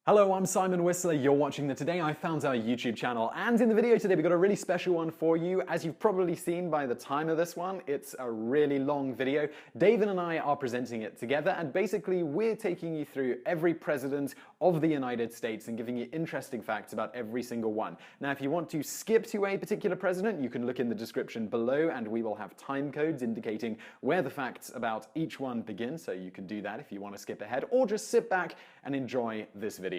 Hello, I'm Simon Whistler, you're watching the Today I Found Out YouTube channel, and in the video today we've got a really special one for you. As you've probably seen by the time of this one, it's a really long video. David and I are presenting it together, and basically we're taking you through every president of the United States and giving you interesting facts about every single one. Now, if you want to skip to a particular president, you can look in the description below and we will have time codes indicating where the facts about each one begin, so you can do that if you want to skip ahead, or just sit back and enjoy this video.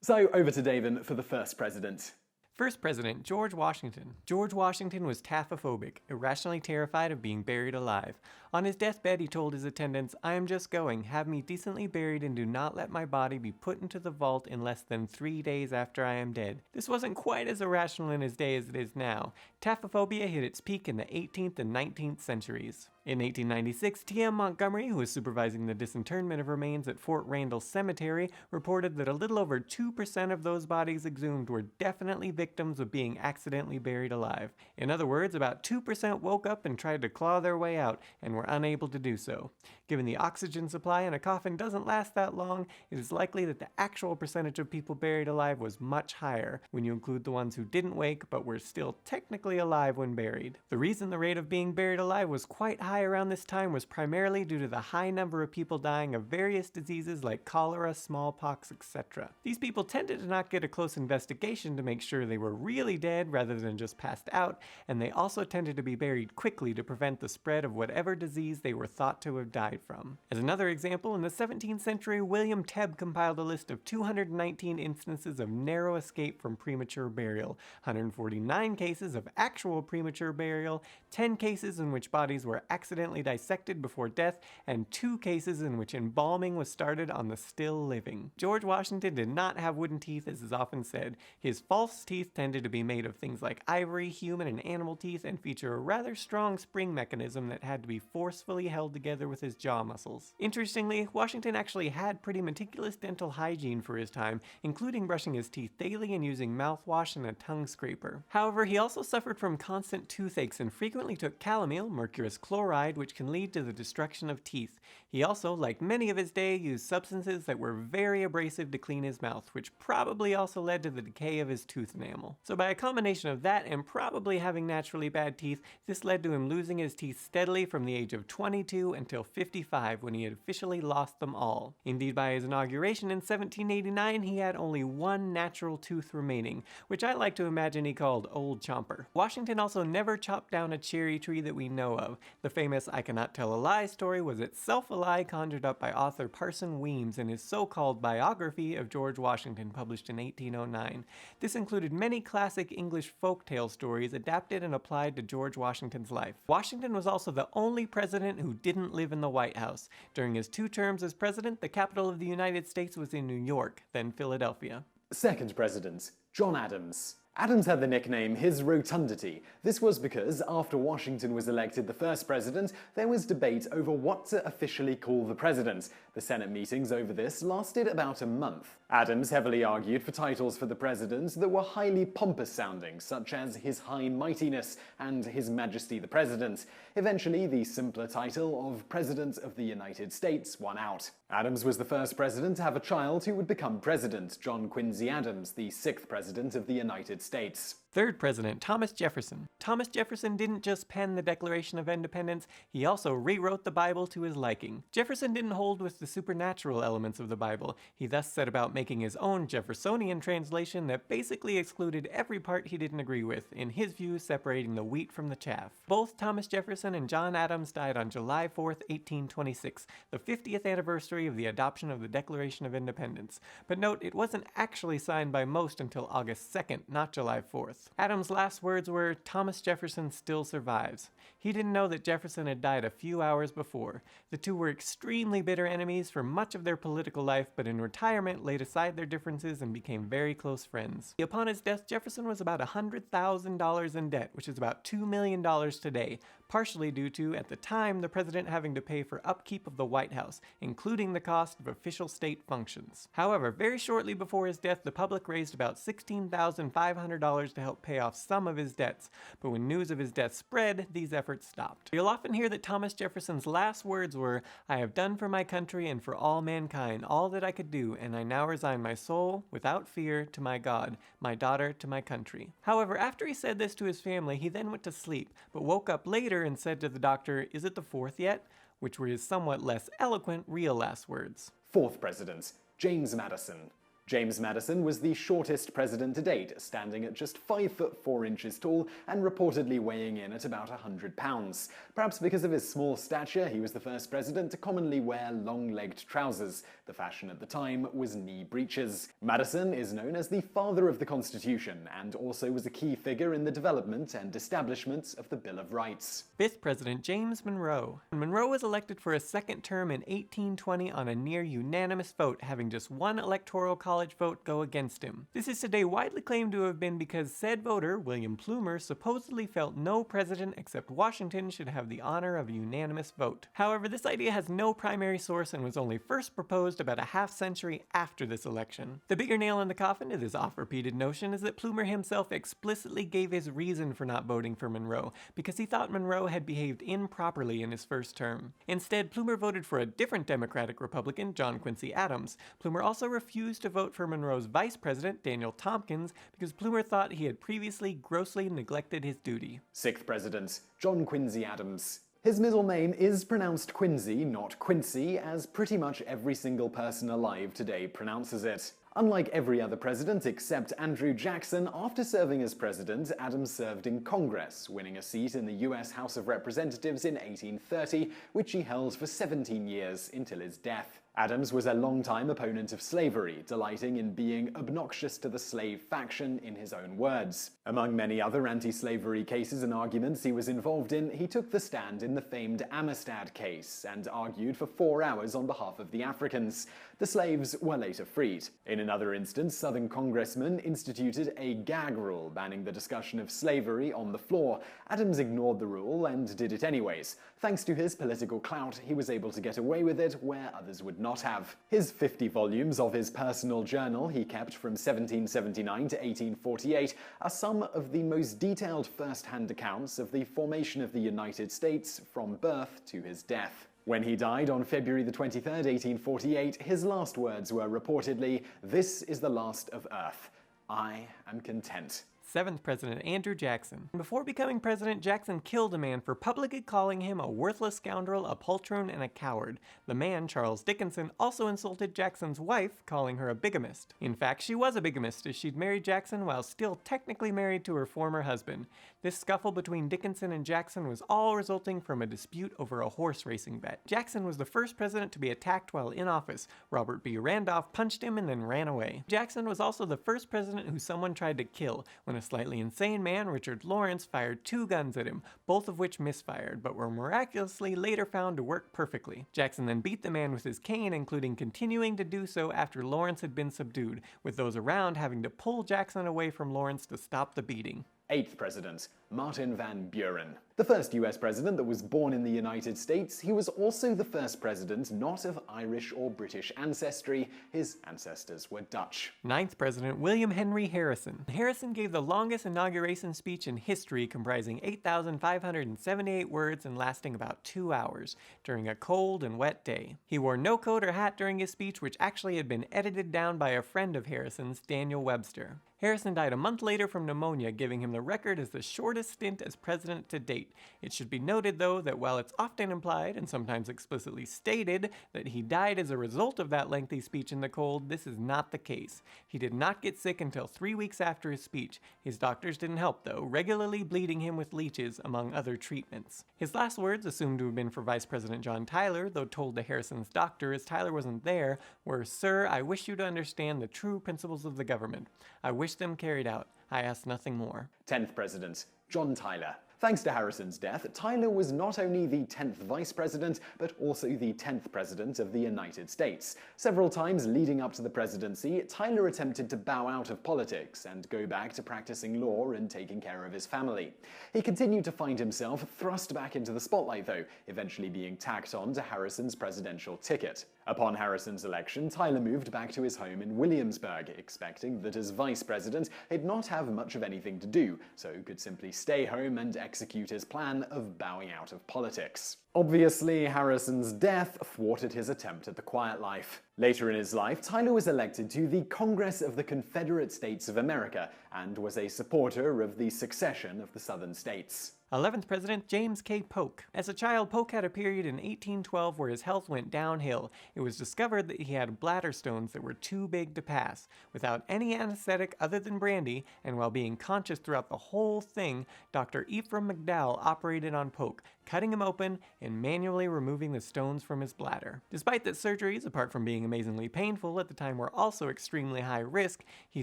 So over to David for the first president. First President, George Washington. George Washington was taphophobic, irrationally terrified of being buried alive. On his deathbed, he told his attendants, "I am just going. Have me decently buried and do not let my body be put into the vault in less than 3 days after I am dead." This wasn't quite as irrational in his day as it is now. Taphophobia hit its peak in the 18th and 19th centuries. In 1896, T.M. Montgomery, who was supervising the disinterment of remains at Fort Randall Cemetery, reported that a little over 2% of those bodies exhumed were definitely victims of being accidentally buried alive. In other words, about 2% woke up and tried to claw their way out and were unable to do so. Given the oxygen supply in a coffin doesn't last that long, it is likely that the actual percentage of people buried alive was much higher when you include the ones who didn't wake but were still technically alive when buried. The reason the rate of being buried alive was quite high around this time was primarily due to the high number of people dying of various diseases like cholera, smallpox, etc. These people tended to not get a close investigation to make sure they were really dead rather than just passed out, and they also tended to be buried quickly to prevent the spread of whatever disease they were thought to have died from. As another example, in the 17th century, William Tebb compiled a list of 219 instances of narrow escape from premature burial, 149 cases of actual premature burial, 10 cases in which bodies were accidentally dissected before death, and 2 cases in which embalming was started on the still living. George Washington did not have wooden teeth, as is often said. His false teeth tended to be made of things like ivory, human, and animal teeth, and feature a rather strong spring mechanism that had to be forcefully held together with his jaw muscles. Interestingly, Washington actually had pretty meticulous dental hygiene for his time, including brushing his teeth daily and using mouthwash and a tongue scraper. However, he also suffered from constant toothaches and frequently took calomel, mercurous chloride, which can lead to the destruction of teeth. He also, like many of his day, used substances that were very abrasive to clean his mouth, which probably also led to the decay of his tooth enamel. So by a combination of that and probably having naturally bad teeth, this led to him losing his teeth steadily from the age of 22 until 55, when he had officially lost them all. Indeed, by his inauguration in 1789, he had only one natural tooth remaining, which I like to imagine he called Old Chomper. Washington also never chopped down a cherry tree that we know of. The famous "I Cannot Tell a Lie" story was itself a lie conjured up by author Parson Weems in his so-called biography of George Washington, published in 1809. This included many classic English folktale stories adapted and applied to George Washington's life. Washington was also the only president who didn't live in the White House. During his 2 terms as president, the capital of the United States was in New York, then Philadelphia. Second president, John Adams. Adams had the nickname his rotundity. This was because after Washington was elected the first president, there was debate over what to officially call the president. The Senate meetings over this lasted about a month. Adams heavily argued for titles for the president that were highly pompous sounding, such as His High Mightiness and His Majesty the President. Eventually, the simpler title of President of the United States won out. Adams was the first president to have a child who would become president, John Quincy Adams, the 6th president of the United States. Third president, Thomas Jefferson. Thomas Jefferson didn't just pen the Declaration of Independence, he also rewrote the Bible to his liking. Jefferson didn't hold with the supernatural elements of the Bible. He thus set about making his own Jeffersonian translation that basically excluded every part he didn't agree with, in his view separating the wheat from the chaff. Both Thomas Jefferson and John Adams died on July 4th, 1826, the 50th anniversary of the adoption of the Declaration of Independence. But note, it wasn't actually signed by most until August 2nd, not July 4th. Adams' last words were, "Thomas Jefferson still survives." He didn't know that Jefferson had died a few hours before. The two were extremely bitter enemies for much of their political life, but in retirement laid aside their differences and became very close friends. Upon his death, Jefferson was about $100,000 in debt, which is about $2 million today. partially due to, at the time, the president having to pay for upkeep of the White House, including the cost of official state functions. However, very shortly before his death, the public raised about $16,500 to help pay off some of his debts, but when news of his death spread, these efforts stopped. You'll often hear that Thomas Jefferson's last words were, "I have done for my country and for all mankind all that I could do, and I now resign my soul, without fear, to my God, my daughter to my country." However, after he said this to his family, he then went to sleep, but woke up later and said to the doctor, "Is it the 4th yet?" which were his somewhat less eloquent real last words. Fourth president, James Madison. James Madison was the shortest president to date, standing at just 5 foot 4 inches tall and reportedly weighing in at about 100 pounds. Perhaps because of his small stature, he was the first president to commonly wear long-legged trousers. The fashion at the time was knee breeches. Madison is known as the father of the Constitution and also was a key figure in the development and establishment of the Bill of Rights. Fifth president, James Monroe. Monroe was elected for a second term in 1820 on a near unanimous vote, having just one electoral college vote go against him. This is today widely claimed to have been because said voter, William Plumer, supposedly felt no president except Washington should have the honor of a unanimous vote. However, this idea has no primary source and was only first proposed about a half-century after this election. The bigger nail in the coffin to this oft-repeated notion is that Plumer himself explicitly gave his reason for not voting for Monroe, because he thought Monroe had behaved improperly in his first term. Instead, Plumer voted for a different Democratic Republican, John Quincy Adams. Plumer also refused to vote for Monroe's vice president, Daniel Tompkins, because Plumer thought he had previously grossly neglected his duty. Sixth president, John Quincy Adams. His middle name is pronounced Quincy, not Quincy, as pretty much every single person alive today pronounces it. Unlike every other president except Andrew Jackson, after serving as president, Adams served in Congress, winning a seat in the US House of Representatives in 1830, which he held for 17 years until his death. Adams was a longtime opponent of slavery, delighting in being obnoxious to the slave faction in his own words. Among many other anti-slavery cases and arguments he was involved in, he took the stand in the famed Amistad case and argued for 4 hours on behalf of the Africans. The slaves were later freed. In another instance, Southern congressmen instituted a gag rule banning the discussion of slavery on the floor. Adams ignored the rule and did it anyways. Thanks to his political clout, he was able to get away with it where others would not have. His 50 volumes of his personal journal he kept from 1779 to 1848 are some of the most detailed first-hand accounts of the formation of the United States from birth to his death. When he died on February the 23rd, 1848, his last words were reportedly, "This is the last of Earth. I am content." Seventh president, Andrew Jackson. Before becoming president, Jackson killed a man for publicly calling him a worthless scoundrel, a poltroon, and a coward. The man, Charles Dickinson, also insulted Jackson's wife, calling her a bigamist. In fact, she was a bigamist, as she'd married Jackson while still technically married to her former husband. This scuffle between Dickinson and Jackson was all resulting from a dispute over a horse racing bet. Jackson was the first president to be attacked while in office. Robert B. Randolph punched him and then ran away. Jackson was also the first president who someone tried to kill, when a slightly insane man, Richard Lawrence, fired 2 guns at him, both of which misfired, but were miraculously later found to work perfectly. Jackson then beat the man with his cane, including continuing to do so after Lawrence had been subdued, with those around having to pull Jackson away from Lawrence to stop the beating. Eighth president, Martin Van Buren. The first US president that was born in the United States, he was also the first president not of Irish or British ancestry. His ancestors were Dutch. Ninth president, William Henry Harrison. Harrison gave the longest inauguration speech in history, comprising 8,578 words and lasting about 2 hours, during a cold and wet day. He wore no coat or hat during his speech, which actually had been edited down by a friend of Harrison's, Daniel Webster. Harrison died a month later from pneumonia, giving him the record as the shortest stint as president to date. It should be noted, though, that while it's often implied, and sometimes explicitly stated, that he died as a result of that lengthy speech in the cold, this is not the case. He did not get sick until 3 weeks after his speech. His doctors didn't help, though, regularly bleeding him with leeches, among other treatments. His last words, assumed to have been for Vice President John Tyler, though told to Harrison's doctor as Tyler wasn't there, were, "Sir, I wish you to understand the true principles of the government. I wish them carried out. I ask nothing more." 10th president, John Tyler. Thanks to Harrison's death, Tyler was not only the 10th vice president, but also the 10th president of the United States. Several times leading up to the presidency, Tyler attempted to bow out of politics and go back to practicing law and taking care of his family. He continued to find himself thrust back into the spotlight though, eventually being tacked on to Harrison's presidential ticket. Upon Harrison's election, Tyler moved back to his home in Williamsburg, expecting that as vice president, he'd not have much of anything to do, so could simply stay home and execute his plan of bowing out of politics. Obviously, Harrison's death thwarted his attempt at the quiet life. Later in his life, Tyler was elected to the Congress of the Confederate States of America and was a supporter of the secession of the Southern states. 11th President James K. Polk. As a child, Polk had a period in 1812 where his health went downhill. It was discovered that he had bladder stones that were too big to pass. Without any anesthetic other than brandy, and while being conscious throughout the whole thing, Dr. Ephraim McDowell operated on Polk, cutting him open and manually removing the stones from his bladder. Despite that surgeries, apart from being amazingly painful at the time, were also extremely high risk, he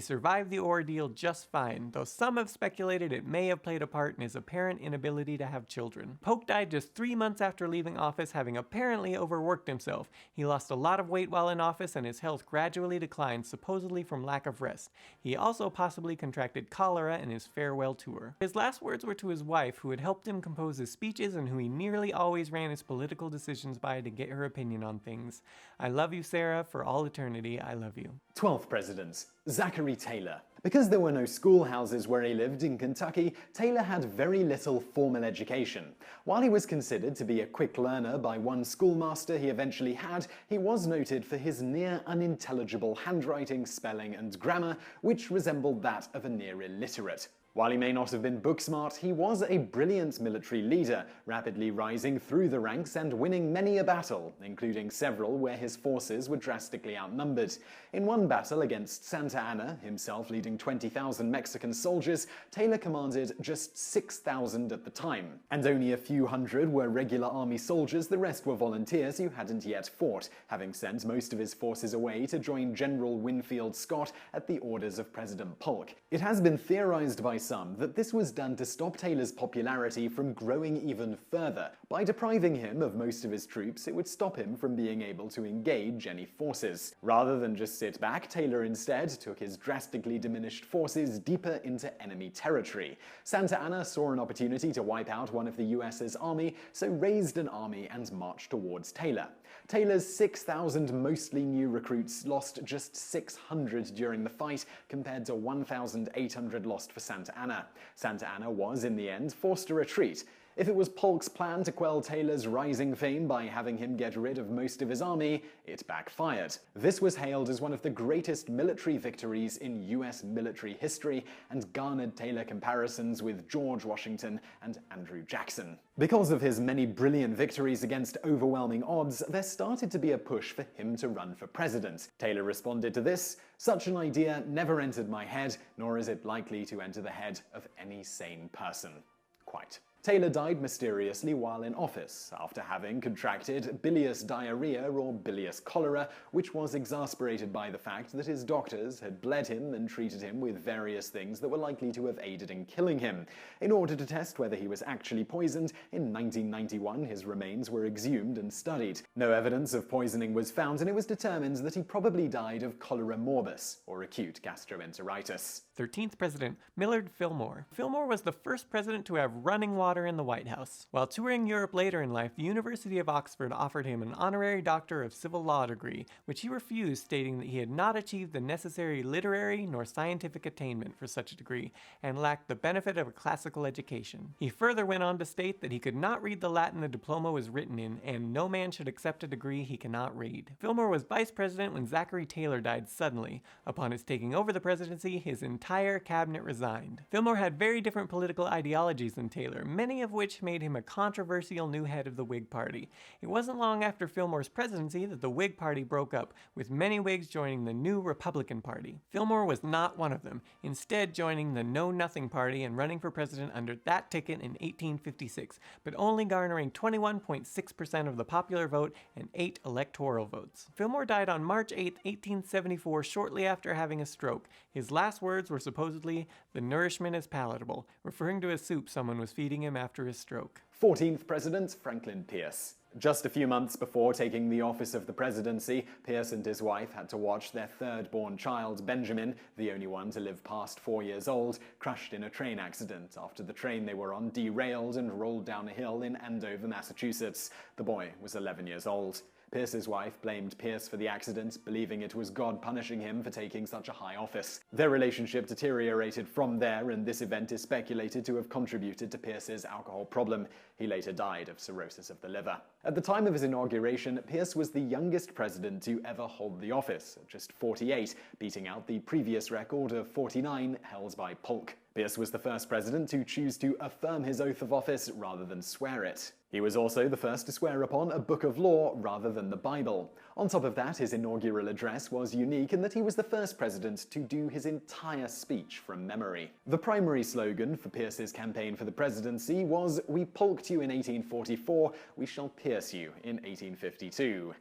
survived the ordeal just fine, though some have speculated it may have played a part in his apparent inability to have children. Polk died just 3 months after leaving office, having apparently overworked himself. He lost a lot of weight while in office, and his health gradually declined, supposedly from lack of rest. He also possibly contracted cholera in his farewell tour. His last words were to his wife, who had helped him compose his speeches and who he nearly always ran his political decisions by to get her opinion on things. "I love you, Sarah. For all eternity, I love you." 12th President, Zachary Taylor. Because there were no schoolhouses where he lived in Kentucky, Taylor had very little formal education. While he was considered to be a quick learner by one schoolmaster he eventually had, he was noted for his near unintelligible handwriting, spelling, and grammar, which resembled that of a near illiterate. While he may not have been book smart, he was a brilliant military leader, rapidly rising through the ranks and winning many a battle, including several where his forces were drastically outnumbered. In one battle against Santa Anna, himself leading 20,000 Mexican soldiers, Taylor commanded just 6,000 at the time. And only a few hundred were regular army soldiers, the rest were volunteers who hadn't yet fought, having sent most of his forces away to join General Winfield Scott at the orders of President Polk. It has been theorized by some that this was done to stop Taylor's popularity from growing even further. By depriving him of most of his troops, it would stop him from being able to engage any forces. Rather than just sit back, Taylor instead took his drastically diminished forces deeper into enemy territory. Santa Anna saw an opportunity to wipe out one of the US's army, so raised an army and marched towards Taylor. Taylor's 6,000 mostly new recruits lost just 600 during the fight, compared to 1,800 lost for Santa Anna. Santa Anna was, in the end, forced to retreat. If it was Polk's plan to quell Taylor's rising fame by having him get rid of most of his army, it backfired. This was hailed as one of the greatest military victories in US military history and garnered Taylor comparisons with George Washington and Andrew Jackson. Because of his many brilliant victories against overwhelming odds, there started to be a push for him to run for president. Taylor responded to this: "Such an idea never entered my head, nor is it likely to enter the head of any sane person." Quite. Taylor died mysteriously while in office, after having contracted bilious diarrhea or bilious cholera, which was exasperated by the fact that his doctors had bled him and treated him with various things that were likely to have aided in killing him. In order to test whether he was actually poisoned, in 1991 his remains were exhumed and studied. No evidence of poisoning was found, and it was determined that he probably died of cholera morbus, or acute gastroenteritis. 13th President Millard Fillmore. Fillmore was the first president to have running water in the White House. While touring Europe later in life, the University of Oxford offered him an honorary Doctor of Civil Law degree, which he refused, stating that he had not achieved the necessary literary nor scientific attainment for such a degree, and lacked the benefit of a classical education. He further went on to state that he could not read the Latin the diploma was written in, and no man should accept a degree he cannot read. Fillmore was vice president when Zachary Taylor died suddenly. Upon his taking over the presidency, his entire cabinet resigned. Fillmore had very different political ideologies than Taylor, many of which made him a controversial new head of the Whig Party. It wasn't long after Fillmore's presidency that the Whig Party broke up, with many Whigs joining the new Republican Party. Fillmore was not one of them, instead joining the Know Nothing Party and running for president under that ticket in 1856, but only garnering 21.6% of the popular vote and 8 electoral votes. Fillmore died on March 8, 1874, shortly after having a stroke. His last words were supposedly, "The nourishment is palatable," referring to a soup someone was feeding him him after his stroke. 14th President Franklin Pierce. Just a few months before taking the office of the presidency, Pierce and his wife had to watch their third-born child, Benjamin, the only one to live past 4 years old, crushed in a train accident after the train they were on derailed and rolled down a hill in Andover, Massachusetts. The boy was 11 years old. Pierce's wife blamed Pierce for the accident, believing it was God punishing him for taking such a high office. Their relationship deteriorated from there, and this event is speculated to have contributed to Pierce's alcohol problem. He later died of cirrhosis of the liver. At the time of his inauguration, Pierce was the youngest president to ever hold the office, at just 48, beating out the previous record of 49 held by Polk. Pierce was the first president to choose to affirm his oath of office rather than swear it. He was also the first to swear upon a book of law rather than the Bible. On top of that, his inaugural address was unique in that he was the first president to do his entire speech from memory. The primary slogan for Pierce's campaign for the presidency was, "We polked you in 1844, we shall pierce you in 1852.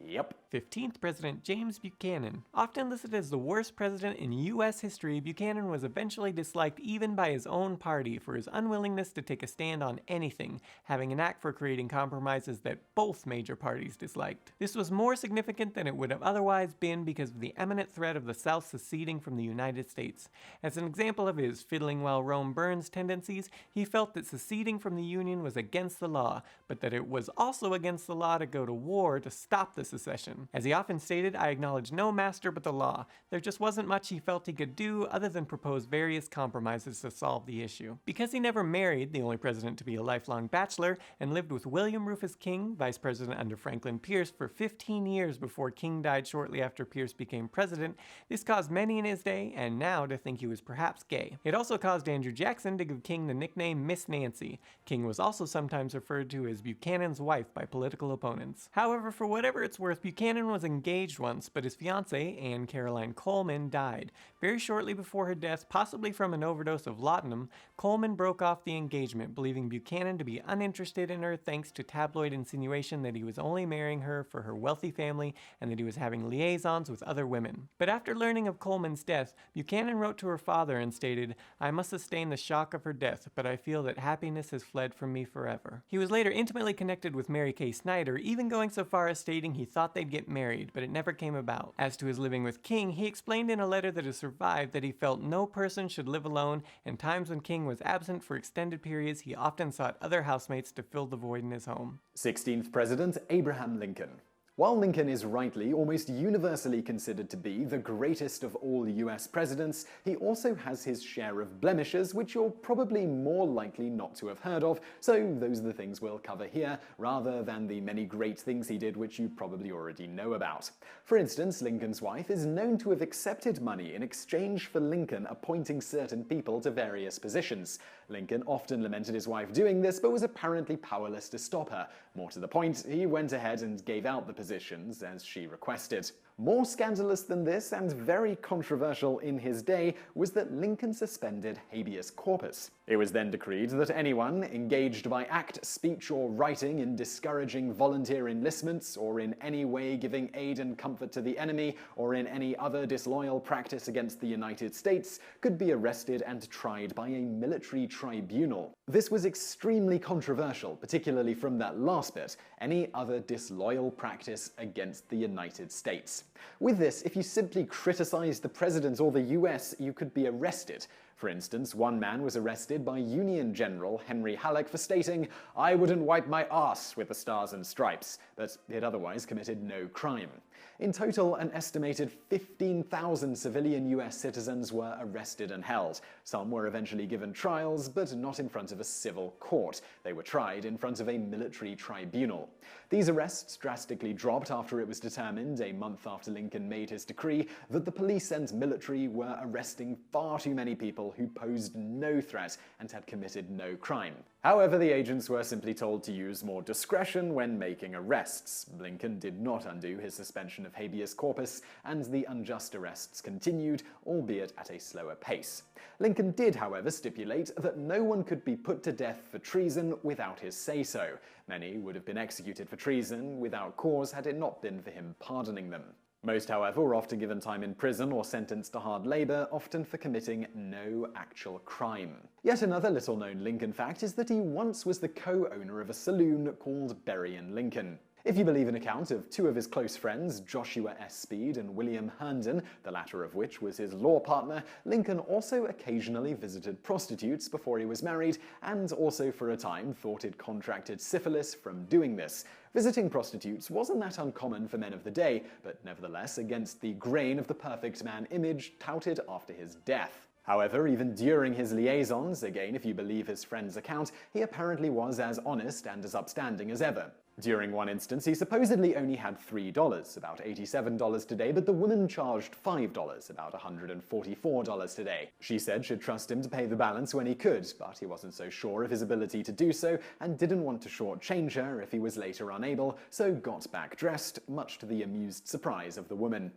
Yep. 15th President James Buchanan. Often listed as the worst president in U.S. history, Buchanan was eventually disliked even by his own party for his unwillingness to take a stand on anything, having a knack for creating compromises that both major parties disliked. This was more significant than it would have otherwise been because of the imminent threat of the South seceding from the United States. As an example of his fiddling while Rome burns tendencies, he felt that seceding from the Union was against the law, but that it was also against the law to go to war to stop the secession. As he often stated, "I acknowledge no master but the law." There just wasn't much he felt he could do other than propose various compromises to solve the issue. Because he never married, the only president to be a lifelong bachelor, and lived with William Rufus King, vice president under Franklin Pierce, for 15 years before King died shortly after Pierce became president, this caused many in his day, and now, to think he was perhaps gay. It also caused Andrew Jackson to give King the nickname Miss Nancy. King was also sometimes referred to as Buchanan's wife by political opponents. However, for whatever it's worth, Buchanan was engaged once, but his fiancée, Anne Caroline Coleman, died. Very shortly before her death, possibly from an overdose of laudanum, Coleman broke off the engagement, believing Buchanan to be uninterested in her thanks to tabloid insinuation that he was only marrying her for her wealthy family and that he was having liaisons with other women. But after learning of Coleman's death, Buchanan wrote to her father and stated, "I must sustain the shock of her death, but I feel that happiness has fled from me forever." He was later intimately connected with Mary Kay Snyder, even going so far as stating he thought they'd get married, but it never came about. As to his living with King, he explained in a letter that has survived that he felt no person should live alone, and times when King was absent for extended periods, he often sought other housemates to fill the void in his home. 16th President Abraham Lincoln. While Lincoln is rightly, almost universally considered to be the greatest of all US presidents, he also has his share of blemishes which you're probably more likely not to have heard of, so those are the things we'll cover here, rather than the many great things he did which you probably already know about. For instance, Lincoln's wife is known to have accepted money in exchange for Lincoln appointing certain people to various positions. Lincoln often lamented his wife doing this, but was apparently powerless to stop her. More to the point, he went ahead and gave out the positions as she requested. More scandalous than this, and very controversial in his day, was that Lincoln suspended habeas corpus. It was then decreed that anyone engaged by act, speech, or writing in discouraging volunteer enlistments, or in any way giving aid and comfort to the enemy, or in any other disloyal practice against the United States, could be arrested and tried by a military tribunal. This was extremely controversial, particularly from that last bit, any other disloyal practice against the United States. With this, if you simply criticized the president or the US, you could be arrested. For instance, one man was arrested by Union General Henry Halleck for stating, "I wouldn't wipe my ass with the stars and stripes," but he'd otherwise committed no crime. In total, an estimated 15,000 civilian US citizens were arrested and held. Some were eventually given trials, but not in front of a civil court. They were tried in front of a military tribunal. These arrests drastically dropped after it was determined, a month after Lincoln made his decree, that the police and military were arresting far too many people who posed no threat and had committed no crime. However, the agents were simply told to use more discretion when making arrests. Lincoln did not undo his suspension of habeas corpus, and the unjust arrests continued, albeit at a slower pace. Lincoln did, however, stipulate that no one could be put to death for treason without his say-so. Many would have been executed for treason without cause had it not been for him pardoning them. Most, however, were often given time in prison or sentenced to hard labor, often for committing no actual crime. Yet another little-known Lincoln fact is that he once was the co-owner of a saloon called Berry & Lincoln. If you believe an account of two of his close friends, Joshua S. Speed and William Herndon, the latter of which was his law partner, Lincoln also occasionally visited prostitutes before he was married, and also for a time thought he'd contracted syphilis from doing this. Visiting prostitutes wasn't that uncommon for men of the day, but nevertheless against the grain of the perfect man image touted after his death. However, even during his liaisons, again if you believe his friend's account, he apparently was as honest and as upstanding as ever. During one instance, he supposedly only had $3, about $87 today, but the woman charged $5, about $144 today. She said she'd trust him to pay the balance when he could, but he wasn't so sure of his ability to do so and didn't want to shortchange her if he was later unable, so got back dressed, much to the amused surprise of the woman.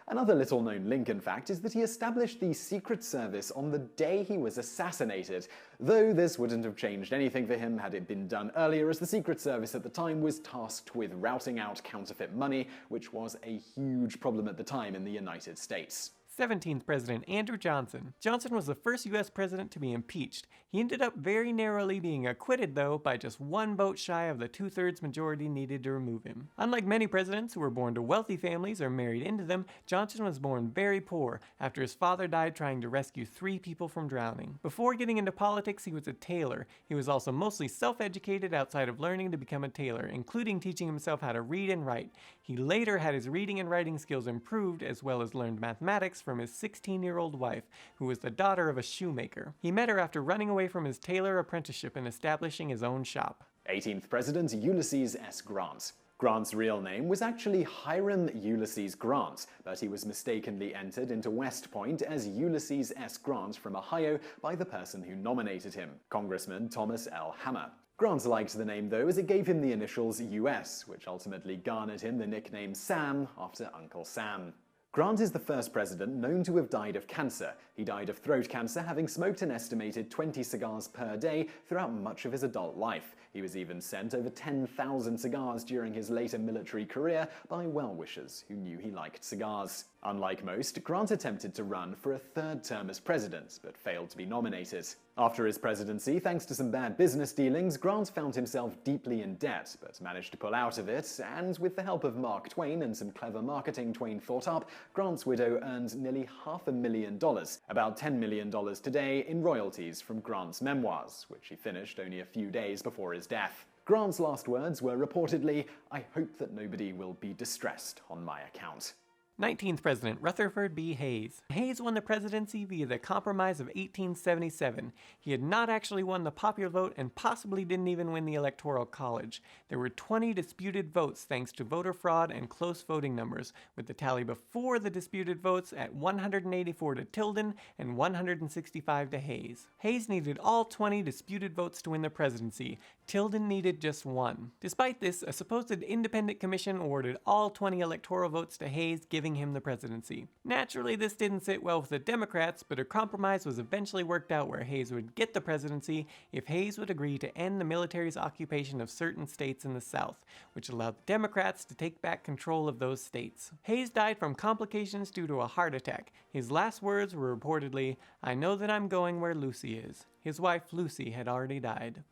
Another little-known Lincoln fact is that he established the Secret Service on the day he was assassinated, though this wouldn't have changed anything for him had it been done earlier, as the Secret Service at the time was tasked with routing out counterfeit money, which was a huge problem at the time in the United States. 17th President Andrew Johnson. Johnson was the first U.S. president to be impeached. He ended up very narrowly being acquitted, though, by just one vote shy of the 2/3 majority needed to remove him. Unlike many presidents who were born to wealthy families or married into them, Johnson was born very poor after his father died trying to rescue 3 people from drowning. Before getting into politics, he was a tailor. He was also mostly self-educated outside of learning to become a tailor, including teaching himself how to read and write. He later had his reading and writing skills improved, as well as learned mathematics from his 16-year-old wife, who was the daughter of a shoemaker. He met her after running away from his tailor apprenticeship and establishing his own shop. 18th President Ulysses S. Grant. Grant's real name was actually Hiram Ulysses Grant, but he was mistakenly entered into West Point as Ulysses S. Grant from Ohio by the person who nominated him, Congressman Thomas L. Hammer. Grant liked the name though, as it gave him the initials US, which ultimately garnered him the nickname Sam after Uncle Sam. Grant is the first president known to have died of cancer. He died of throat cancer, having smoked an estimated 20 cigars per day throughout much of his adult life. He was even sent over 10,000 cigars during his later military career by well-wishers who knew he liked cigars. Unlike most, Grant attempted to run for a 3rd term as president, but failed to be nominated. After his presidency, thanks to some bad business dealings, Grant found himself deeply in debt, but managed to pull out of it, and with the help of Mark Twain and some clever marketing Twain thought up, Grant's widow earned nearly $500,000, about $10 million today, in royalties from Grant's memoirs, which he finished only a few days before his death. Grant's last words were reportedly, "I hope that nobody will be distressed on my account." 19th President Rutherford B. Hayes. Hayes won the presidency via the Compromise of 1877. He had not actually won the popular vote and possibly didn't even win the Electoral College. There were 20 disputed votes thanks to voter fraud and close voting numbers, with the tally before the disputed votes at 184 to Tilden and 165 to Hayes. Hayes needed all 20 disputed votes to win the presidency. Tilden needed just 1. Despite this, a supposed independent commission awarded all 20 electoral votes to Hayes, giving him the presidency. Naturally, this didn't sit well with the Democrats, but a compromise was eventually worked out where Hayes would get the presidency if Hayes would agree to end the military's occupation of certain states in the South, which allowed the Democrats to take back control of those states. Hayes died from complications due to a heart attack. His last words were reportedly, "I know that I'm going where Lucy is." His wife, Lucy, had already died.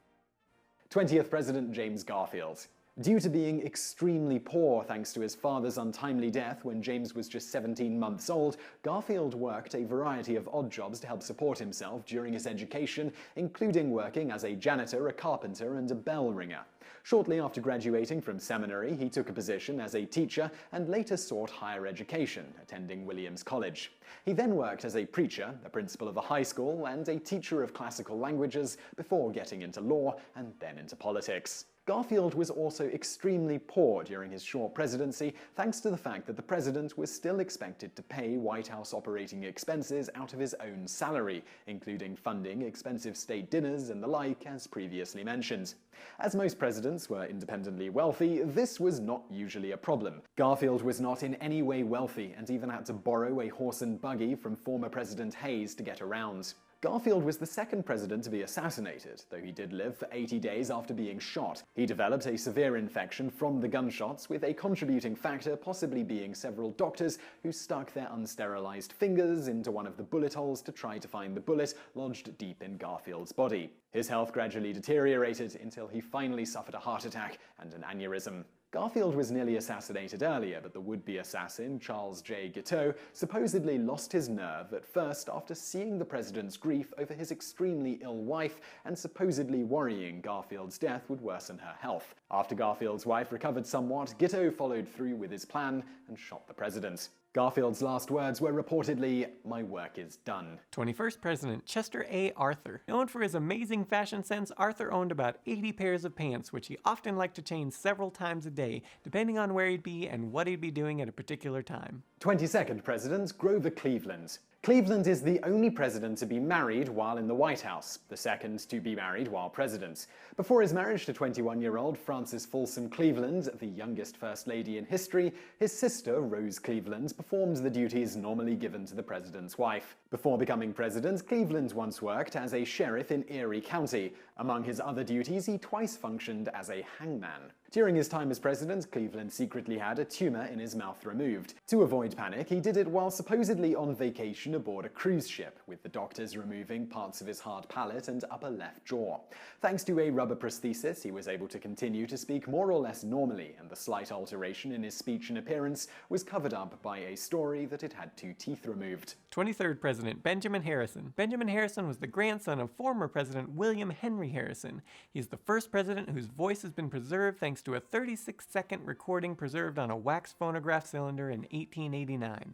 20th President James Garfield. Due to being extremely poor thanks to his father's untimely death when James was just 17 months old, Garfield worked a variety of odd jobs to help support himself during his education, including working as a janitor, a carpenter, and a bell ringer. Shortly after graduating from seminary, he took a position as a teacher and later sought higher education, attending Williams College. He then worked as a preacher, a principal of a high school, and a teacher of classical languages before getting into law and then into politics. Garfield was also extremely poor during his short presidency, thanks to the fact that the president was still expected to pay White House operating expenses out of his own salary, including funding expensive state dinners and the like, as previously mentioned. As most presidents were independently wealthy, this was not usually a problem. Garfield was not in any way wealthy and even had to borrow a horse and buggy from former President Hayes to get around. Garfield was the second president to be assassinated, though he did live for 80 days after being shot. He developed a severe infection from the gunshots, with a contributing factor possibly being several doctors who stuck their unsterilized fingers into one of the bullet holes to try to find the bullet lodged deep in Garfield's body. His health gradually deteriorated until he finally suffered a heart attack and an aneurysm. Garfield was nearly assassinated earlier, but the would-be assassin, Charles J. Guiteau, supposedly lost his nerve at first after seeing the president's grief over his extremely ill wife and supposedly worrying Garfield's death would worsen her health. After Garfield's wife recovered somewhat, Guiteau followed through with his plan and shot the president. Garfield's last words were reportedly, "My work is done." 21st President Chester A. Arthur. Known for his amazing fashion sense, Arthur owned about 80 pairs of pants, which he often liked to change several times a day, depending on where he'd be and what he'd be doing at a particular time. 22nd President Grover Cleveland. Cleveland is the only president to be married while in the White House, the second to be married while president. Before his marriage to 21-year-old Frances Folsom Cleveland, the youngest First Lady in history, his sister, Rose Cleveland, performed the duties normally given to the president's wife. Before becoming president, Cleveland once worked as a sheriff in Erie County. Among his other duties, he twice functioned as a hangman. During his time as president, Cleveland secretly had a tumor in his mouth removed. To avoid panic, he did it while supposedly on vacation aboard a cruise ship, with the doctors removing parts of his hard palate and upper left jaw. Thanks to a rubber prosthesis, he was able to continue to speak more or less normally, and the slight alteration in his speech and appearance was covered up by a story that it had 2 teeth removed. 23rd President Benjamin Harrison. Benjamin Harrison was the grandson of former President William Henry Harrison. He's the first president whose voice has been preserved thanks to a 36-second recording preserved on a wax phonograph cylinder in 1889.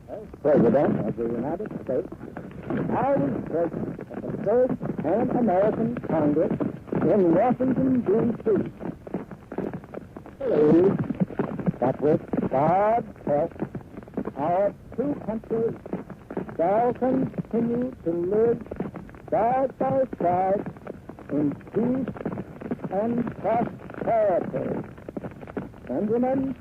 As President of the United States, I was present at the Third Pan-American Congress in Washington, D.C. Believe that with God's help, our two countries shall continue to live side by side in peace and prosperity. Benjamin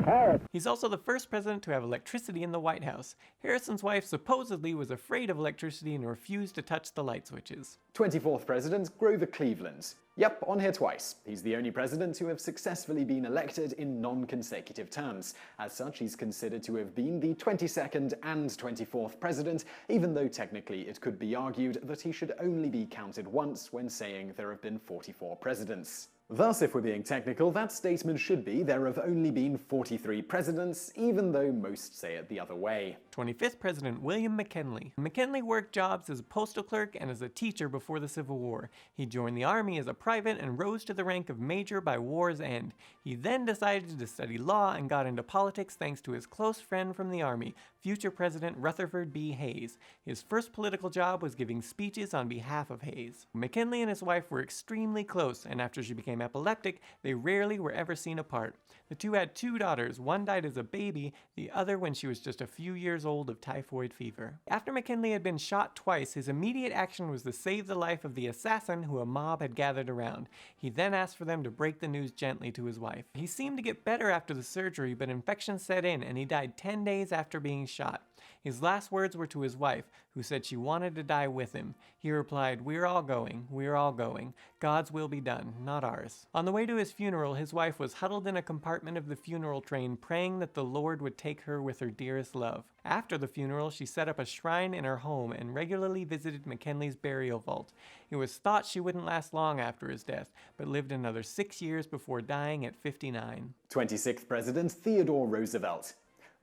Harrison. He's also the first president to have electricity in the White House. Harrison's wife supposedly was afraid of electricity and refused to touch the light switches. 24th President Grover Cleveland. Yep, on here twice. He's the only president to have successfully been elected in non-consecutive terms. As such, he's considered to have been the 22nd and 24th president, even though technically it could be argued that he should only be counted once when saying there have been 44 presidents. Thus, if we're being technical, that statement should be there have only been 43 presidents, even though most say it the other way. 25th President William McKinley. McKinley worked jobs as a postal clerk and as a teacher before the Civil War. He joined the Army as a private and rose to the rank of major by war's end. He then decided to study law and got into politics thanks to his close friend from the Army, future President Rutherford B. Hayes. His first political job was giving speeches on behalf of Hayes. McKinley and his wife were extremely close, and after she became epileptic, they rarely were ever seen apart. The two had 2 daughters. One died as a baby, the other when she was just a few years old of typhoid fever. After McKinley had been shot twice, his immediate action was to save the life of the assassin who a mob had gathered around. He then asked for them to break the news gently to his wife. He seemed to get better after the surgery, but infection set in and he died 10 days after being shot. His last words were to his wife, who said she wanted to die with him. He replied, "We're all going, we're all going. God's will be done, not ours." On the way to his funeral, his wife was huddled in a compartment of the funeral train, praying that the Lord would take her with her dearest love. After the funeral, she set up a shrine in her home and regularly visited McKinley's burial vault. It was thought she wouldn't last long after his death, but lived another 6 years before dying at 59. 26th President Theodore Roosevelt.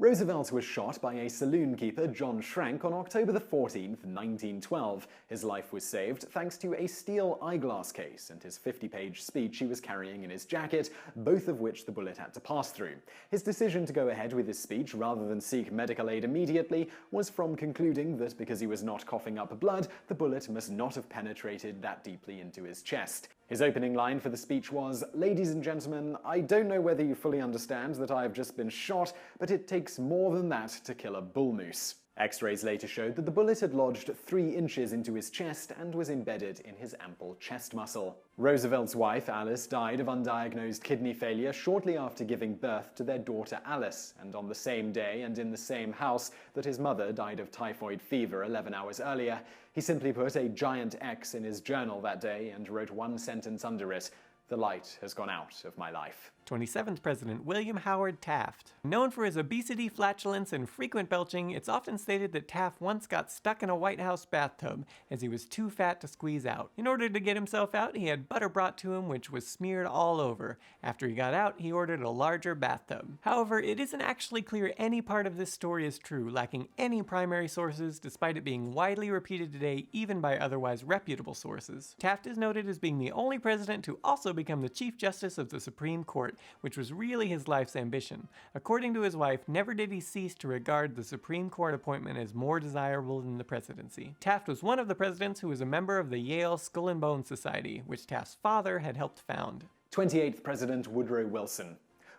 Roosevelt was shot by a saloon keeper, John Schrank, on October 14, 1912. His life was saved thanks to a steel eyeglass case and his 50-page speech he was carrying in his jacket, both of which the bullet had to pass through. His decision to go ahead with his speech rather than seek medical aid immediately was from concluding that because he was not coughing up blood, the bullet must not have penetrated that deeply into his chest. His opening line for the speech was, "Ladies and gentlemen, I don't know whether you fully understand that I have just been shot, but it takes more than that to kill a bull moose." X-rays later showed that the bullet had lodged 3 inches into his chest and was embedded in his ample chest muscle. Roosevelt's wife, Alice, died of undiagnosed kidney failure shortly after giving birth to their daughter Alice, and on the same day and in the same house that his mother died of typhoid fever 11 hours earlier. He simply put a giant X in his journal that day and wrote one sentence under it: "The light has gone out of my life." 27th President William Howard Taft. Known for his obesity, flatulence, and frequent belching, it's often stated that Taft once got stuck in a White House bathtub as he was too fat to squeeze out. In order to get himself out, he had butter brought to him, which was smeared all over. After he got out, he ordered a larger bathtub. However, it isn't actually clear any part of this story is true, lacking any primary sources, despite it being widely repeated today even by otherwise reputable sources. Taft is noted as being the only president to also become the Chief Justice of the Supreme Court, which was really his life's ambition. According to his wife, never did he cease to regard the Supreme Court appointment as more desirable than the presidency. Taft was one of the presidents who was a member of the Yale Skull and Bones Society, which Taft's father had helped found. 28th President Woodrow Wilson.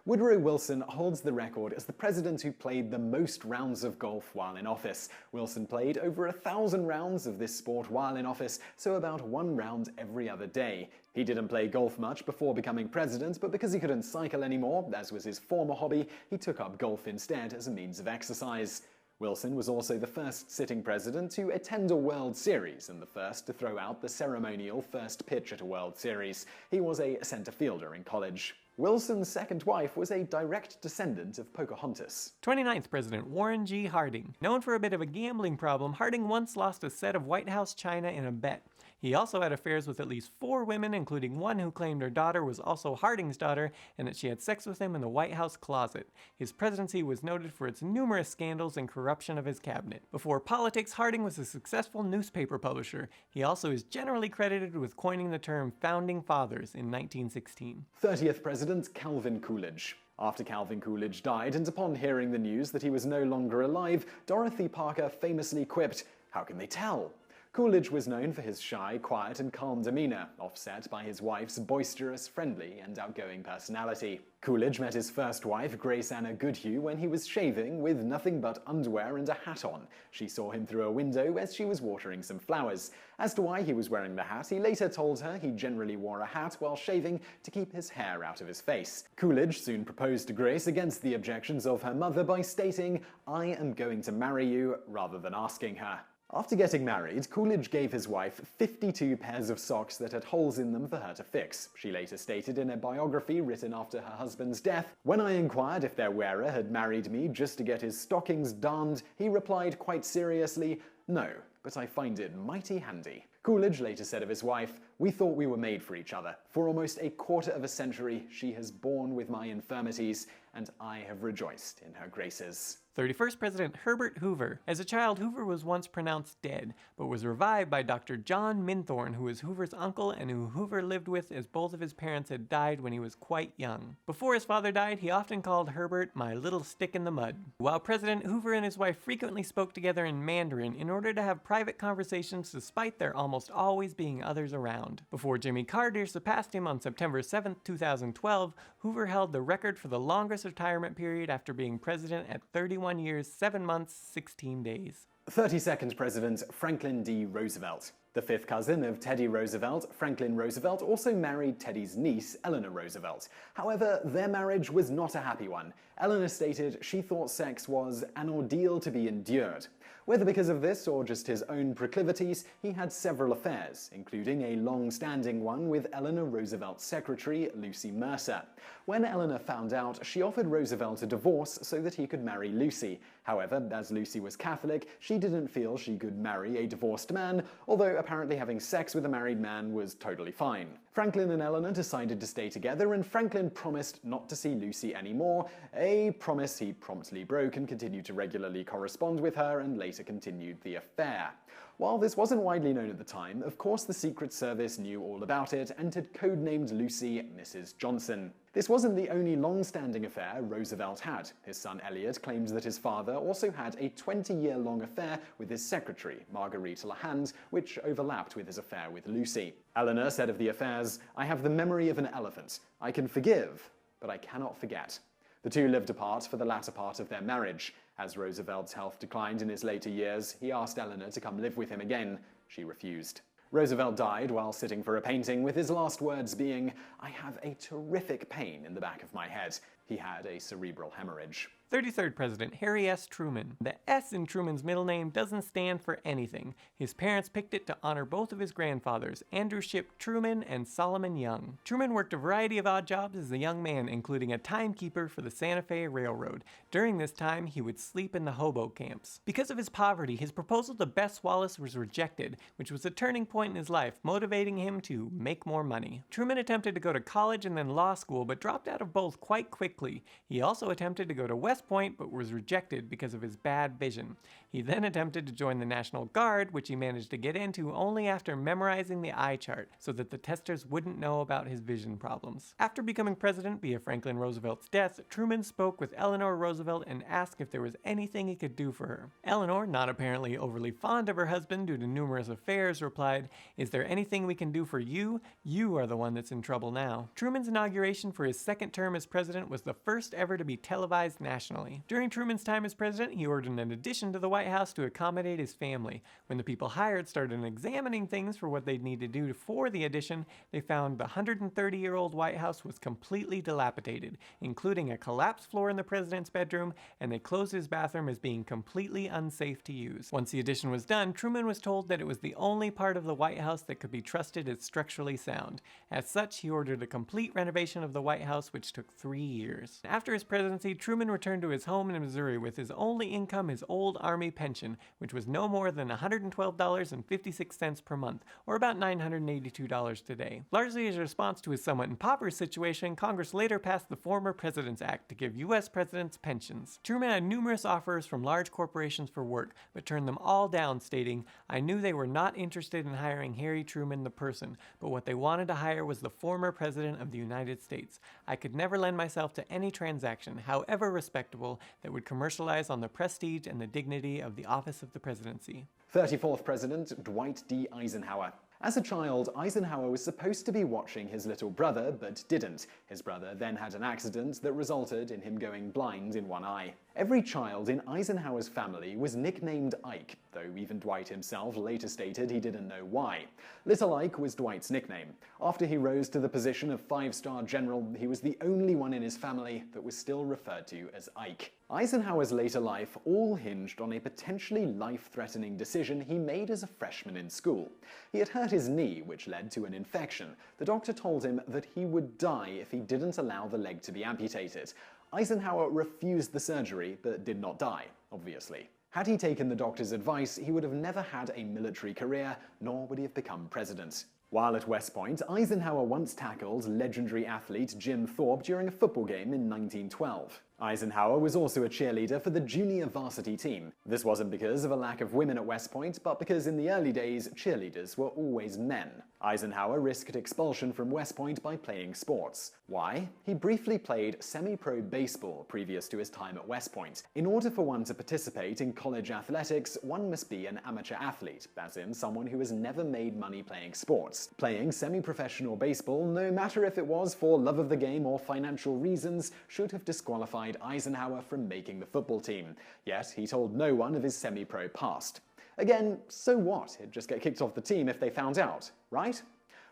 Woodrow Wilson holds the record as the president who played the most rounds of golf while in office. Wilson played over 1,000 rounds of this sport while in office, so about 1 round every other day. He didn't play golf much before becoming president, but because he couldn't cycle anymore, as was his former hobby, he took up golf instead as a means of exercise. Wilson was also the first sitting president to attend a World Series and the first to throw out the ceremonial first pitch at a World Series. He was a center fielder in college. Wilson's second wife was a direct descendant of Pocahontas. 29th President Warren G. Harding. Known for a bit of a gambling problem, Harding once lost a set of White House china in a bet. He also had affairs with at least 4 women, including one who claimed her daughter was also Harding's daughter and that she had sex with him in the White House closet. His presidency was noted for its numerous scandals and corruption of his cabinet. Before politics, Harding was a successful newspaper publisher. He also is generally credited with coining the term Founding Fathers in 1916. 30th President Calvin Coolidge. After Calvin Coolidge died, and upon hearing the news that he was no longer alive, Dorothy Parker famously quipped, "How can they tell?" Coolidge was known for his shy, quiet, and calm demeanor, offset by his wife's boisterous, friendly, and outgoing personality. Coolidge met his first wife, Grace Anna Goodhue, when he was shaving with nothing but underwear and a hat on. She saw him through a window as she was watering some flowers. As to why he was wearing the hat, he later told her he generally wore a hat while shaving to keep his hair out of his face. Coolidge soon proposed to Grace against the objections of her mother by stating, "I am going to marry you," rather than asking her. After getting married, Coolidge gave his wife 52 pairs of socks that had holes in them for her to fix. She later stated in a biography written after her husband's death, "When I inquired if their wearer had married me just to get his stockings darned, he replied quite seriously, 'No, but I find it mighty handy.'" Coolidge later said of his wife, "We thought we were made for each other. For almost a quarter of a century, she has borne with my infirmities, and I have rejoiced in her graces." 31st President Herbert Hoover. As a child, Hoover was once pronounced dead, but was revived by Dr. John Minthorne, who was Hoover's uncle and who Hoover lived with as both of his parents had died when he was quite young. Before his father died, he often called Herbert "my little stick in the mud." While president, Hoover and his wife frequently spoke together in Mandarin in order to have private conversations despite there almost always being others around. Before Jimmy Carter surpassed him on September 7, 2012, Hoover held the record for the longest retirement period after being president at 31 years, 7 months, 16 days. 32nd President Franklin D. Roosevelt. The fifth cousin of Teddy Roosevelt, Franklin Roosevelt, also married Teddy's niece, Eleanor Roosevelt. However, their marriage was not a happy one. Eleanor stated she thought sex was an ordeal to be endured. Whether because of this or just his own proclivities, he had several affairs, including a long-standing one with Eleanor Roosevelt's secretary, Lucy Mercer. When Eleanor found out, she offered Roosevelt a divorce so that he could marry Lucy. However, as Lucy was Catholic, she didn't feel she could marry a divorced man, although apparently having sex with a married man was totally fine. Franklin and Eleanor decided to stay together, and Franklin promised not to see Lucy anymore, a promise he promptly broke and continued to regularly correspond with her and later continued the affair. While this wasn't widely known at the time, of course the Secret Service knew all about it and had codenamed Lucy Mrs. Johnson. This wasn't the only long-standing affair Roosevelt had. His son Elliot claimed that his father also had a 20-year-long affair with his secretary, Marguerite LaHand, which overlapped with his affair with Lucy. Eleanor said of the affairs, "I have the memory of an elephant. I can forgive, but I cannot forget." The two lived apart for the latter part of their marriage. As Roosevelt's health declined in his later years, he asked Eleanor to come live with him again. She refused. Roosevelt died while sitting for a painting, with his last words being, "I have a terrific pain in the back of my head." He had a cerebral hemorrhage. 33rd President Harry S. Truman. The S in Truman's middle name doesn't stand for anything. His parents picked it to honor both of his grandfathers, Andrew Shipp Truman and Solomon Young. Truman worked a variety of odd jobs as a young man, including a timekeeper for the Santa Fe Railroad. During this time, he would sleep in the hobo camps. Because of his poverty, his proposal to Bess Wallace was rejected, which was a turning point in his life, motivating him to make more money. Truman attempted to go to college and then law school, but dropped out of both quite quickly. He also attempted to go to West Point, but was rejected because of his bad vision. He then attempted to join the National Guard, which he managed to get into only after memorizing the eye chart so that the testers wouldn't know about his vision problems. After becoming president via Franklin Roosevelt's death, Truman spoke with Eleanor Roosevelt and asked if there was anything he could do for her. Eleanor, not apparently overly fond of her husband due to numerous affairs, replied, "Is there anything we can do for you? You are the one that's in trouble now." Truman's inauguration for his second term as president was the first ever to be televised nationally. During Truman's time as president, he ordered an addition to the White House to accommodate his family. When the people hired started examining things for what they'd need to do for the addition, they found the 130-year-old White House was completely dilapidated, including a collapsed floor in the president's bedroom, and they closed his bathroom as being completely unsafe to use. Once the addition was done, Truman was told that it was the only part of the White House that could be trusted as structurally sound. As such, he ordered a complete renovation of the White House, which took 3 years. After his presidency, Truman returned to his home in Missouri with his only income his old Army pension, which was no more than $112.56 per month, or about $982 today. Largely as a response to his somewhat impoverished situation, Congress later passed the Former President's Act to give U.S. presidents pensions. Truman had numerous offers from large corporations for work, but turned them all down, stating, "I knew they were not interested in hiring Harry Truman the person, but what they wanted to hire was the former President of the United States. I could never lend myself to any transaction, however respectable, that would commercialize on the prestige and the dignity of the office of the presidency." 34th President Dwight D. Eisenhower. As a child, Eisenhower was supposed to be watching his little brother, but didn't. His brother then had an accident that resulted in him going blind in one eye. Every child in Eisenhower's family was nicknamed Ike, though even Dwight himself later stated he didn't know why. Little Ike was Dwight's nickname. After he rose to the position of 5-star general, he was the only one in his family that was still referred to as Ike. Eisenhower's later life all hinged on a potentially life-threatening decision he made as a freshman in school. He had hurt his knee, which led to an infection. The doctor told him that he would die if he didn't allow the leg to be amputated. Eisenhower refused the surgery, but did not die, obviously. Had he taken the doctor's advice, he would have never had a military career, nor would he have become president. While at West Point, Eisenhower once tackled legendary athlete Jim Thorpe during a football game in 1912. Eisenhower was also a cheerleader for the junior varsity team. This wasn't because of a lack of women at West Point, but because in the early days, cheerleaders were always men. Eisenhower risked expulsion from West Point by playing sports. Why? He briefly played semi-pro baseball previous to his time at West Point. In order for one to participate in college athletics, one must be an amateur athlete, as in someone who has never made money playing sports. Playing semi-professional baseball, no matter if it was for love of the game or financial reasons, should have disqualified Eisenhower from making the football team. Yet he told no one of his semi-pro past. Again, so what? He'd just get kicked off the team if they found out, right?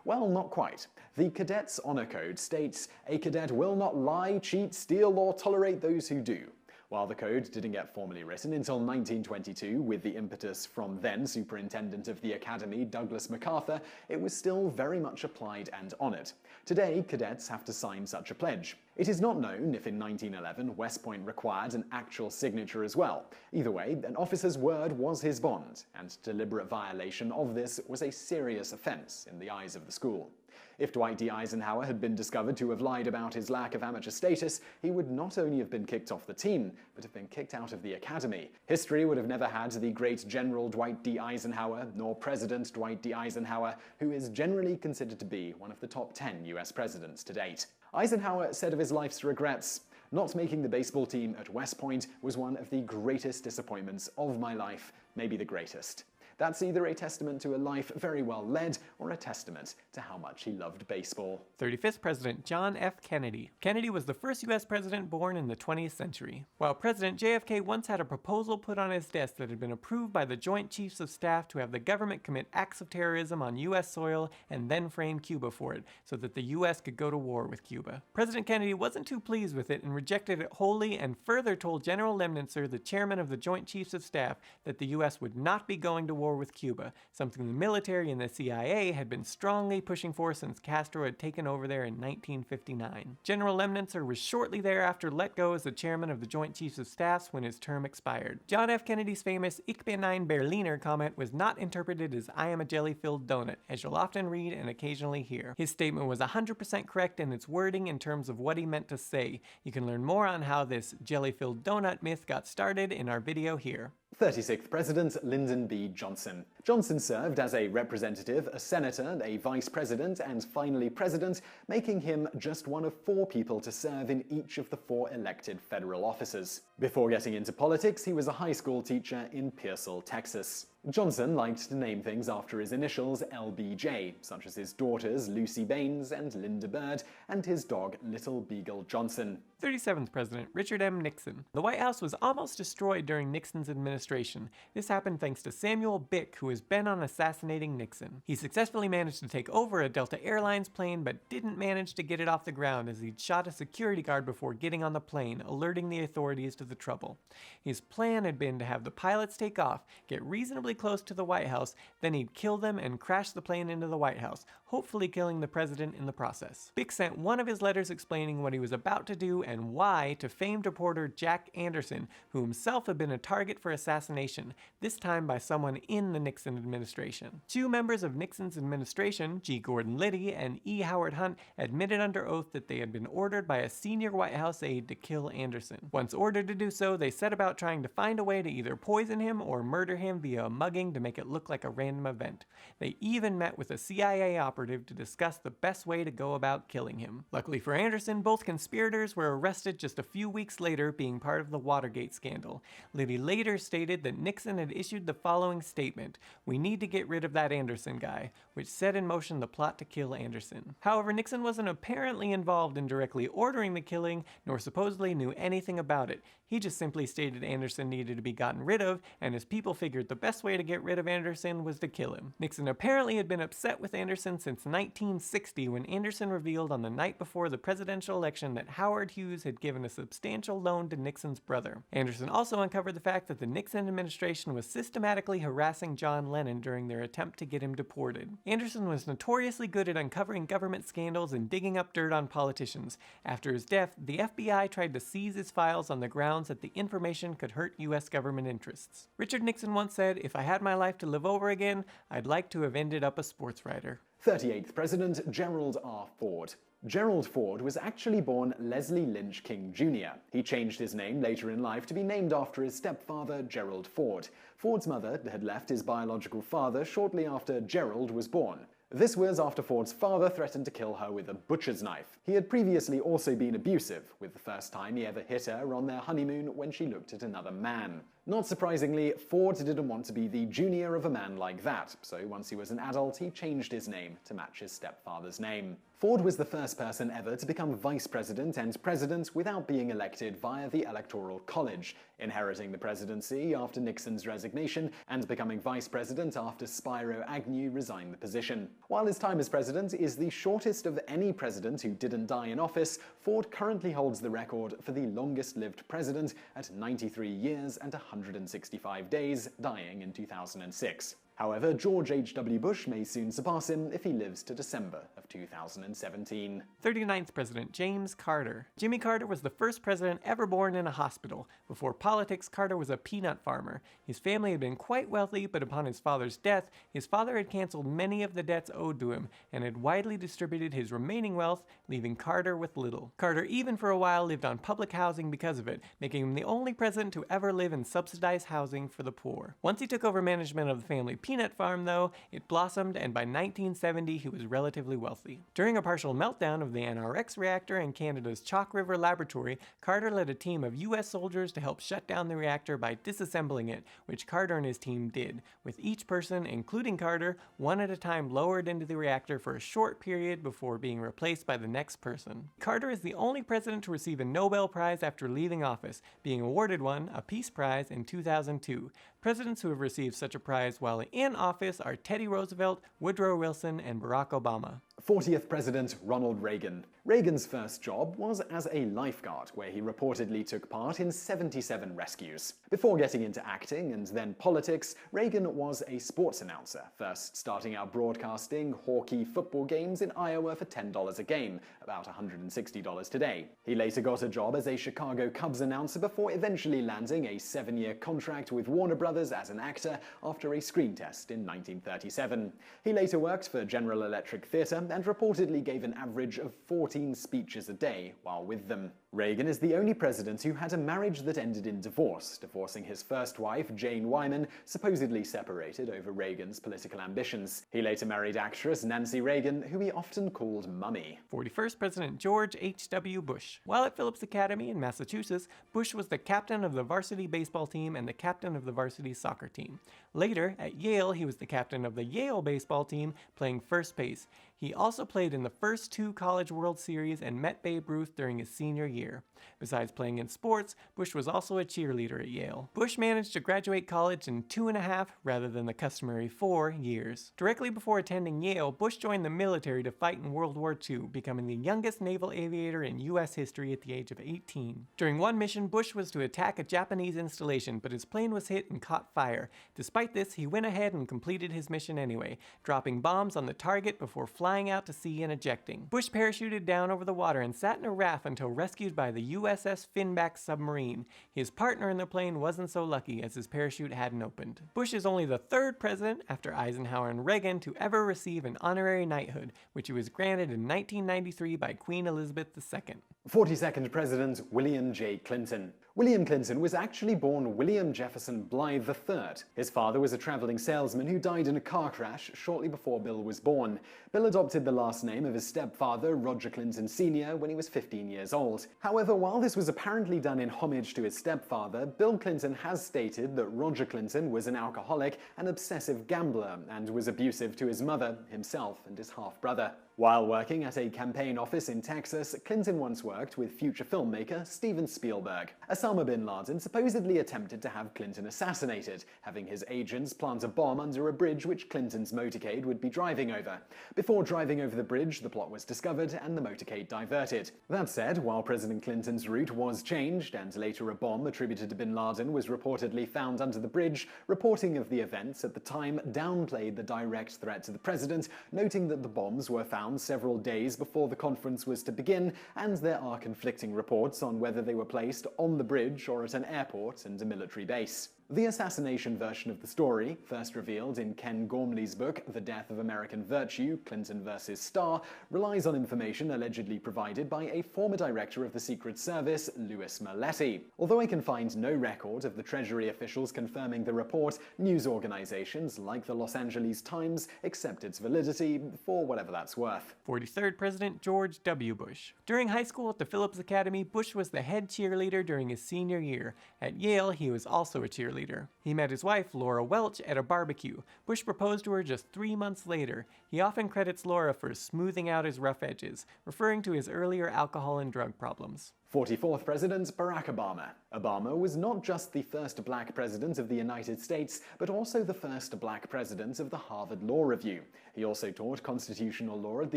Well, not quite. The Cadet's Honor Code states, "A cadet will not lie, cheat, steal, or tolerate those who do." While the code didn't get formally written until 1922, with the impetus from then Superintendent of the Academy Douglas MacArthur, it was still very much applied and honored. Today, cadets have to sign such a pledge. It is not known if in 1911 West Point required an actual signature as well. Either way, an officer's word was his bond, and deliberate violation of this was a serious offense in the eyes of the school. If Dwight D. Eisenhower had been discovered to have lied about his lack of amateur status, he would not only have been kicked off the team, but have been kicked out of the academy. History would have never had the great General Dwight D. Eisenhower, nor President Dwight D. Eisenhower, who is generally considered to be one of the top 10 US presidents to date. Eisenhower said of his life's regrets, "Not making the baseball team at West Point was one of the greatest disappointments of my life, maybe the greatest. That's either a testament to a life very well led or a testament to how much he loved baseball. 35th President John F. Kennedy. Kennedy was the first U.S. president born in the 20th century. While president, JFK once had a proposal put on his desk that had been approved by the Joint Chiefs of Staff to have the government commit acts of terrorism on U.S. soil and then frame Cuba for it, so that the U.S. could go to war with Cuba. President Kennedy wasn't too pleased with it and rejected it wholly, and further told General Lemnitzer, the chairman of the Joint Chiefs of Staff, that the U.S. would not be going to war with Cuba, something the military and the CIA had been strongly pushing for since Castro had taken over there in 1959. General Lemnitzer was shortly thereafter let go as the chairman of the Joint Chiefs of Staff when his term expired. John F. Kennedy's famous "Ich bin ein Berliner" comment was not interpreted as "I am a jelly-filled donut," as you'll often read and occasionally hear. His statement was 100% correct in its wording in terms of what he meant to say. You can learn more on how this jelly-filled donut myth got started in our video here. 36th President Lyndon B. Johnson. Johnson served as a representative, a senator, a vice president, and finally president, making him just one of 4 people to serve in each of the 4 elected federal offices. Before getting into politics, he was a high school teacher in Pearsall, Texas. Johnson liked to name things after his initials LBJ, such as his daughters Lucy Baines and Linda Bird, and his dog Little Beagle Johnson. 37th President Richard M. Nixon. The White House was almost destroyed during Nixon's administration. This happened thanks to Samuel Bick, who was bent on assassinating Nixon. He successfully managed to take over a Delta Airlines plane, but didn't manage to get it off the ground as he'd shot a security guard before getting on the plane, alerting the authorities to the trouble. His plan had been to have the pilots take off, get reasonably close to the White House, then he'd kill them and crash the plane into the White House, hopefully killing the president in the process. Bick sent one of his letters explaining what he was about to do and why to famed reporter Jack Anderson, who himself had been a target for assassination, this time by someone in the Nixon administration. 2 members of Nixon's administration, G. Gordon Liddy and E. Howard Hunt, admitted under oath that they had been ordered by a senior White House aide to kill Anderson. Once ordered to do so, they set about trying to find a way to either poison him or murder him via a mugging to make it look like a random event. They even met with a CIA operative to discuss the best way to go about killing him. Luckily for Anderson, both conspirators were arrested just a few weeks later, being part of the Watergate scandal. Liddy later stated that Nixon had issued the following statement: "We need to get rid of that Anderson guy," which set in motion the plot to kill Anderson. However, Nixon wasn't apparently involved in directly ordering the killing, nor supposedly knew anything about it. He just simply stated Anderson needed to be gotten rid of, and his people figured the best way to get rid of Anderson was to kill him. Nixon apparently had been upset with Anderson since 1960, when Anderson revealed on the night before the presidential election that Howard Hughes had given a substantial loan to Nixon's brother. Anderson also uncovered the fact that the Nixon administration was systematically harassing John Lennon during their attempt to get him deported. Anderson was notoriously good at uncovering government scandals and digging up dirt on politicians. After his death, the FBI tried to seize his files on the grounds that the information could hurt U.S. government interests. Richard Nixon once said, "If I had my life to live over again, I'd like to have ended up a sports writer." 38th President Gerald R. Ford. Gerald Ford was actually born Leslie Lynch King Jr. He changed his name later in life to be named after his stepfather, Gerald Ford. Ford's mother had left his biological father shortly after Gerald was born. This was after Ford's father threatened to kill her with a butcher's knife. He had previously also been abusive, with the first time he ever hit her on their honeymoon when she looked at another man. Not surprisingly, Ford didn't want to be the junior of a man like that, so once he was an adult, he changed his name to match his stepfather's name. Ford was the first person ever to become vice president and president without being elected via the Electoral College, inheriting the presidency after Nixon's resignation and becoming vice president after Spiro Agnew resigned the position. While his time as president is the shortest of any president who didn't die in office, Ford currently holds the record for the longest-lived president at 93 years and 165 days, dying in 2006. However, George H.W. Bush may soon surpass him if he lives to December of 2017. 39th President James Carter. Jimmy Carter was the first president ever born in a hospital. Before politics, Carter was a peanut farmer. His family had been quite wealthy, but upon his father's death, his father had canceled many of the debts owed to him and had widely distributed his remaining wealth, leaving Carter with little. Carter even for a while lived on public housing because of it, making him the only president to ever live in subsidized housing for the poor. Once he took over management of the family peanut farm, though, it blossomed, and by 1970 he was relatively wealthy. During a partial meltdown of the NRX reactor in Canada's Chalk River laboratory, Carter led a team of US soldiers to help shut down the reactor by disassembling it, which Carter and his team did, with each person, including Carter, one at a time lowered into the reactor for a short period before being replaced by the next person. Carter is the only president to receive a Nobel Prize after leaving office, being awarded one, a Peace Prize, in 2002. Presidents who have received such a prize while in office are Teddy Roosevelt, Woodrow Wilson, and Barack Obama. 40th President Ronald Reagan. Reagan's first job was as a lifeguard, where he reportedly took part in 77 rescues. Before getting into acting and then politics, Reagan was a sports announcer, first starting out broadcasting hockey football games in Iowa for $10 a game, about $160 today. He later got a job as a Chicago Cubs announcer before eventually landing a 7-year contract with Warner Brothers as an actor after a screen test in 1937. He later worked for General Electric Theater and reportedly gave an average of 14 speeches a day while with them. Reagan is the only president who had a marriage that ended in divorce, divorcing his first wife, Jane Wyman, supposedly separated over Reagan's political ambitions. He later married actress Nancy Reagan, who he often called Mummy. 41st President George H.W. Bush. While at Phillips Academy in Massachusetts, Bush was the captain of the varsity baseball team and the captain of the varsity soccer team. Later, at Yale, he was the captain of the Yale baseball team, playing first base. He also played in the first 2 College World Series and met Babe Ruth during his senior year. Besides playing in sports, Bush was also a cheerleader at Yale. Bush managed to graduate college in 2.5 rather than the customary 4 years. Directly before attending Yale, Bush joined the military to fight in World War II, becoming the youngest naval aviator in U.S. history at the age of 18. During one mission, Bush was to attack a Japanese installation, but his plane was hit and caught fire. Despite this, he went ahead and completed his mission anyway, dropping bombs on the target before flying out to sea and ejecting. Bush parachuted down over the water and sat in a raft until rescued by the USS Finback submarine. His partner in the plane wasn't so lucky, as his parachute hadn't opened. Bush is only the 3rd president, after Eisenhower and Reagan, to ever receive an honorary knighthood, which he was granted in 1993 by Queen Elizabeth II. 42nd President William J. Clinton. William Clinton was actually born William Jefferson Blythe III. His father was a traveling salesman who died in a car crash shortly before Bill was born. Bill adopted the last name of his stepfather, Roger Clinton Sr., when he was 15 years old. However, while this was apparently done in homage to his stepfather, Bill Clinton has stated that Roger Clinton was an alcoholic and obsessive gambler and was abusive to his mother, himself, and his half-brother. While working at a campaign office in Texas, Clinton once worked with future filmmaker Steven Spielberg. Osama bin Laden supposedly attempted to have Clinton assassinated, having his agents plant a bomb under a bridge which Clinton's motorcade would be driving over. Before driving over the bridge, the plot was discovered and the motorcade diverted. That said, while President Clinton's route was changed and later a bomb attributed to bin Laden was reportedly found under the bridge, reporting of the events at the time downplayed the direct threat to the president, noting that the bombs were found several days before the conference was to begin, and there are conflicting reports on whether they were placed on the bridge or at an airport and a military base. The assassination version of the story, first revealed in Ken Gormley's book The Death of American Virtue, Clinton vs. Starr, relies on information allegedly provided by a former director of the Secret Service, Louis Merletti. Although I can find no record of the Treasury officials confirming the report, news organizations like the Los Angeles Times accept its validity for whatever that's worth. 43rd President George W. Bush. During high school at the Phillips Academy, Bush was the head cheerleader during his senior year. At Yale, he was also a cheerleader. He met his wife, Laura Welch, at a barbecue. Bush proposed to her just 3 months later. He often credits Laura for smoothing out his rough edges, referring to his earlier alcohol and drug problems. 44th President Barack Obama. Obama was not just the first black president of the United States, but also the first black president of the Harvard Law Review. He also taught constitutional law at the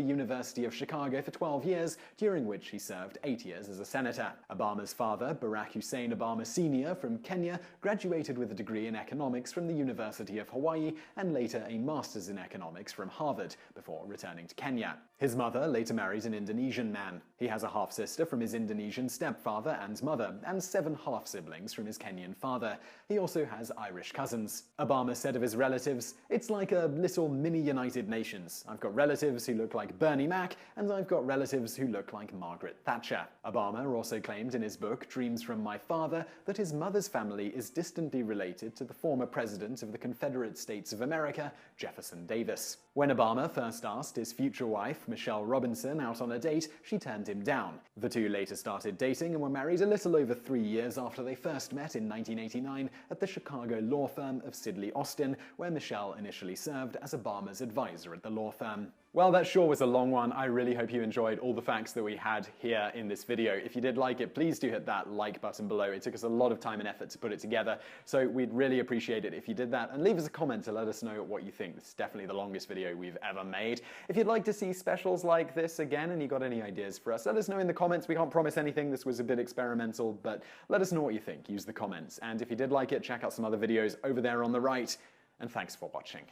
University of Chicago for 12 years, during which he served 8 years as a senator. Obama's father, Barack Hussein Obama Sr. from Kenya, graduated with a degree in economics from the University of Hawaii and later a master's in economics from Harvard, before returning to Kenya. His mother later married an Indonesian man. He has a half-sister from his Indonesian Croatian stepfather and mother, and 7 half-siblings from his Kenyan father. He also has Irish cousins. Obama said of his relatives, "It's like a little mini United Nations. I've got relatives who look like Bernie Mac, and I've got relatives who look like Margaret Thatcher." Obama also claimed in his book, Dreams from My Father, that his mother's family is distantly related to the former president of the Confederate States of America, Jefferson Davis. When Obama first asked his future wife, Michelle Robinson, out on a date, she turned him down. The two later started dating and were married a little over 3 years after they first met in 1989 at the Chicago law firm of Sidley Austin, where Michelle initially served as Obama's advisor at the law firm. Well, that sure was a long one. I really hope you enjoyed all the facts that we had here in this video. If you did like it, please do hit that like button below. It took us a lot of time and effort to put it together, so we'd really appreciate it if you did that, and leave us a comment to let us know what you think. This is definitely the longest video we've ever made. If you'd like to see specials like this again and you got any ideas for us, let us know in the comments. We can't promise anything. This was a bit experimental, but let us know what you think. Use the comments. And if you did like it, check out some other videos over there on the right. And thanks for watching.